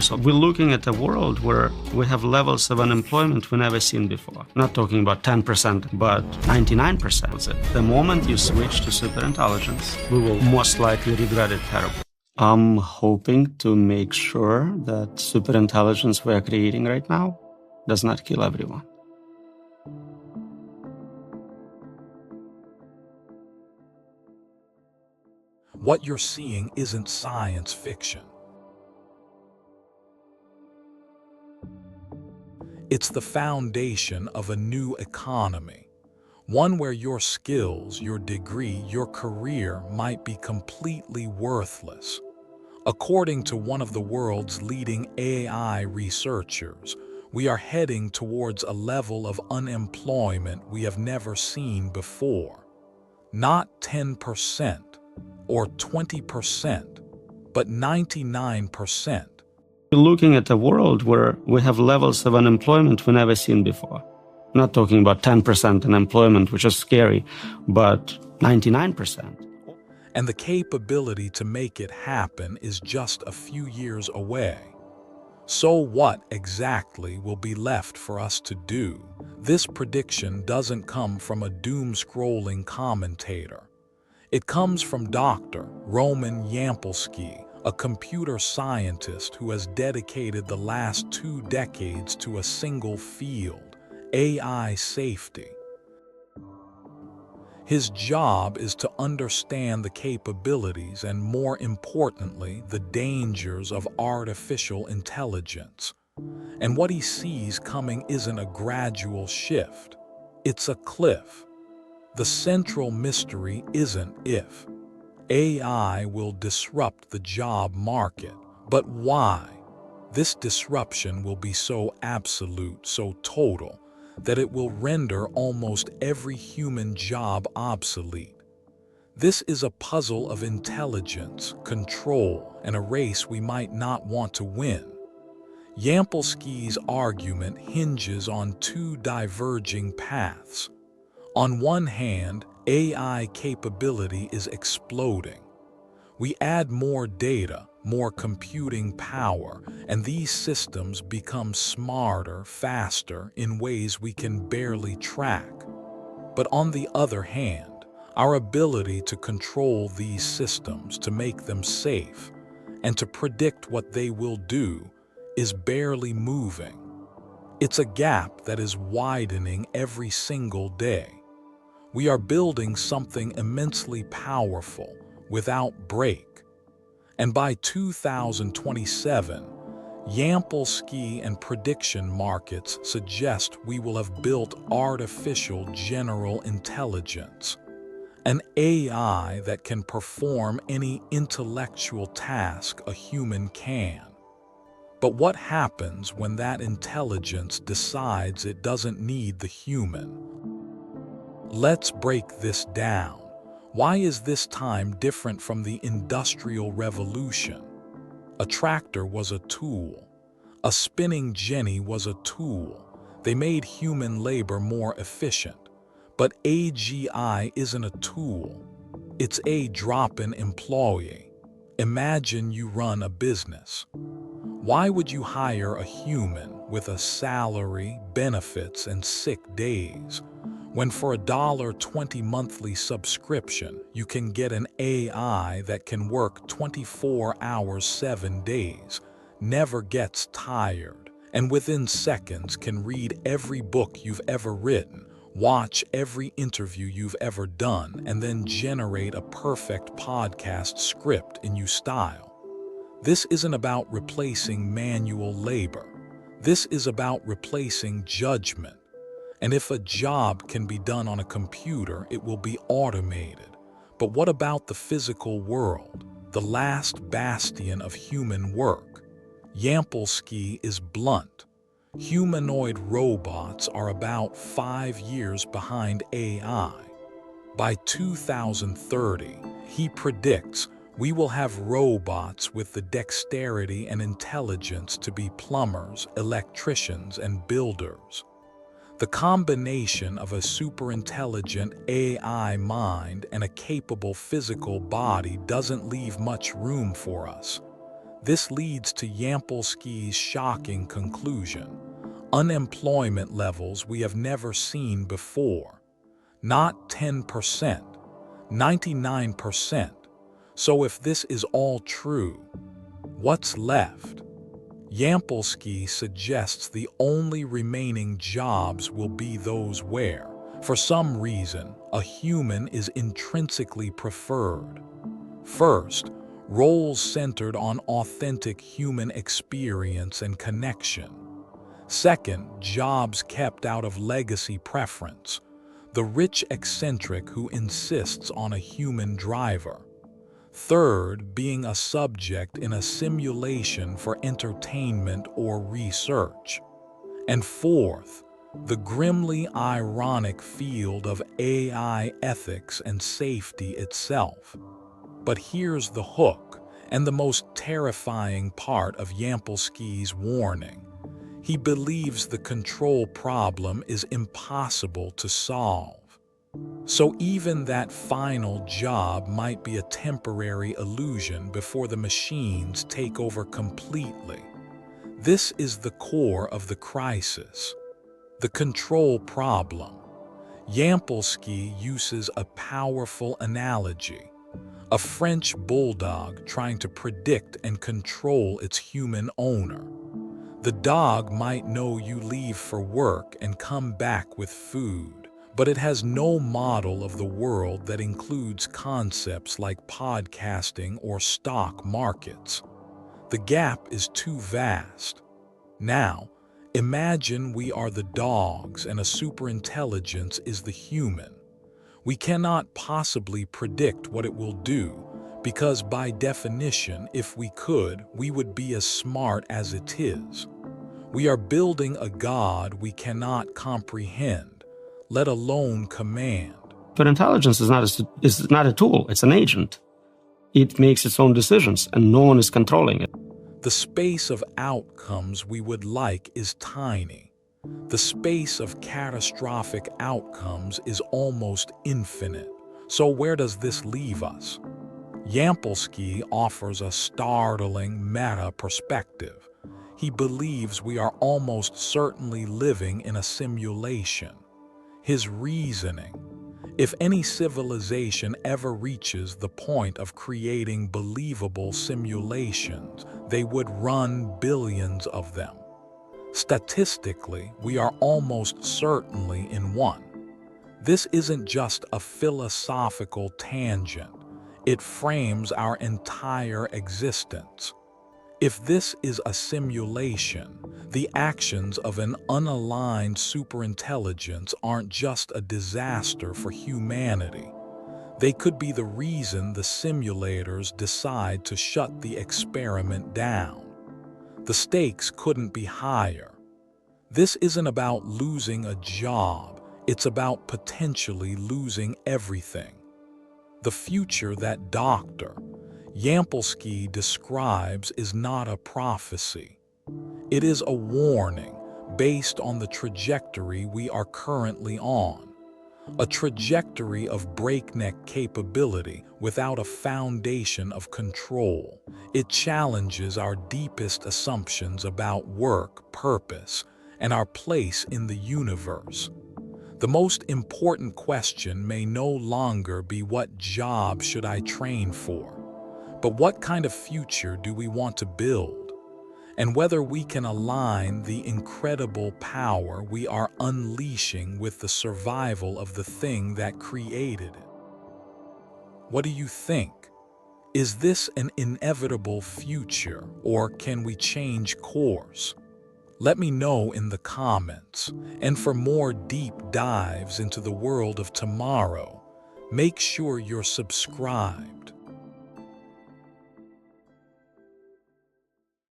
So we're looking at a world where we have levels of unemployment we've never seen before. Not talking about 10%, but 99%. The moment you switch to superintelligence, we will most likely regret it terribly. I'm hoping to make sure that superintelligence we are creating right now does not kill everyone. What you're seeing isn't science fiction. It's the foundation of a new economy, one where your skills, your degree, your career might be completely worthless. According to one of the world's leading AI researchers, we are heading towards a level of unemployment we have never seen before. Not 10% or 20%, but 99%. We're looking at a world where we have levels of unemployment we've never seen before. Not talking about 10% unemployment, which is scary, but 99%. And the capability to make it happen is just a few years away. So what exactly will be left for us to do? This prediction doesn't come from a doom-scrolling commentator. It comes from Dr. Roman Yampolskiy, a computer scientist who has dedicated the last 2 decades to a single field, AI safety. His job is to understand the capabilities and, more importantly, the dangers of artificial intelligence. And what he sees coming isn't a gradual shift, it's a cliff. The central mystery isn't if AI will disrupt the job market, but why. This disruption will be so absolute, so total, that it will render almost every human job obsolete. This is a puzzle of intelligence, control, and a race we might not want to win. Yampolskiy's argument hinges on 2 diverging paths. On one hand, AI capability is exploding. We add more data, more computing power, and these systems become smarter, faster, in ways we can barely track. But on the other hand, our ability to control these systems, to make them safe, and to predict what they will do, is barely moving. It's a gap that is widening every single day. We are building something immensely powerful, without break. And by 2027, Yampolskiy and prediction markets suggest we will have built artificial general intelligence, an AI that can perform any intellectual task a human can. But what happens when that intelligence decides it doesn't need the human? Let's break this down. Why is this time different from the Industrial Revolution? A tractor was a tool. A spinning jenny was a tool. They made human labor more efficient. But AGI isn't a tool. It's a drop-in employee. Imagine you run a business. Why would you hire a human with a salary, benefits, and sick days, when for $1.20 monthly subscription, you can get an AI that can work 24 hours, 7 days, never gets tired, and within seconds can read every book you've ever written, watch every interview you've ever done, and then generate a perfect podcast script in your style? This isn't about replacing manual labor. This is about replacing judgment. And if a job can be done on a computer, it will be automated. But what about the physical world, the last bastion of human work? Yampolskiy is blunt. Humanoid robots are about 5 years behind AI. By 2030, he predicts we will have robots with the dexterity and intelligence to be plumbers, electricians, and builders. The combination of a superintelligent AI mind and a capable physical body doesn't leave much room for us. This leads to Yampolskiy's shocking conclusion: unemployment levels we have never seen before. Not 10%, 99%. So if this is all true, what's left? Yampolskiy suggests the only remaining jobs will be those where, for some reason, a human is intrinsically preferred. First, roles centered on authentic human experience and connection. Second, jobs kept out of legacy preference, the rich eccentric who insists on a human driver. Third, being a subject in a simulation for entertainment or research. And fourth, the grimly ironic field of AI ethics and safety itself. But here's the hook, and the most terrifying part of Yampolskiy's warning. He believes the control problem is impossible to solve. So even that final job might be a temporary illusion before the machines take over completely. This is the core of the crisis, the control problem. Yampolskiy uses a powerful analogy: a French bulldog trying to predict and control its human owner. The dog might know you leave for work and come back with food, but it has no model of the world that includes concepts like podcasting or stock markets. The gap is too vast. Now, imagine we are the dogs and a superintelligence is the human. We cannot possibly predict what it will do, because by definition, if we could, we would be as smart as it is. We are building a God we cannot comprehend, let alone command. But intelligence is not a tool, it's an agent. It makes its own decisions, and no one is controlling it. The space of outcomes we would like is tiny. The space of catastrophic outcomes is almost infinite. So where does this leave us? Yampolskiy offers a startling meta perspective. He believes we are almost certainly living in a simulation. His reasoning: if any civilization ever reaches the point of creating believable simulations, they would run billions of them. Statistically, we are almost certainly in one. This isn't just a philosophical tangent. It frames our entire existence. If this is a simulation, the actions of an unaligned superintelligence aren't just a disaster for humanity. They could be the reason the simulators decide to shut the experiment down. The stakes couldn't be higher. This isn't about losing a job, it's about potentially losing everything. The future that Dr. Yampolskiy describes is not a prophecy. It is a warning based on the trajectory we are currently on. A trajectory of breakneck capability without a foundation of control. It challenges our deepest assumptions about work, purpose, and our place in the universe. The most important question may no longer be what job should I train for, but what kind of future do we want to build, and whether we can align the incredible power we are unleashing with the survival of the thing that created it. What do you think? Is this an inevitable future, or can we change course? Let me know in the comments. And for more deep dives into the world of tomorrow, make sure you're subscribed.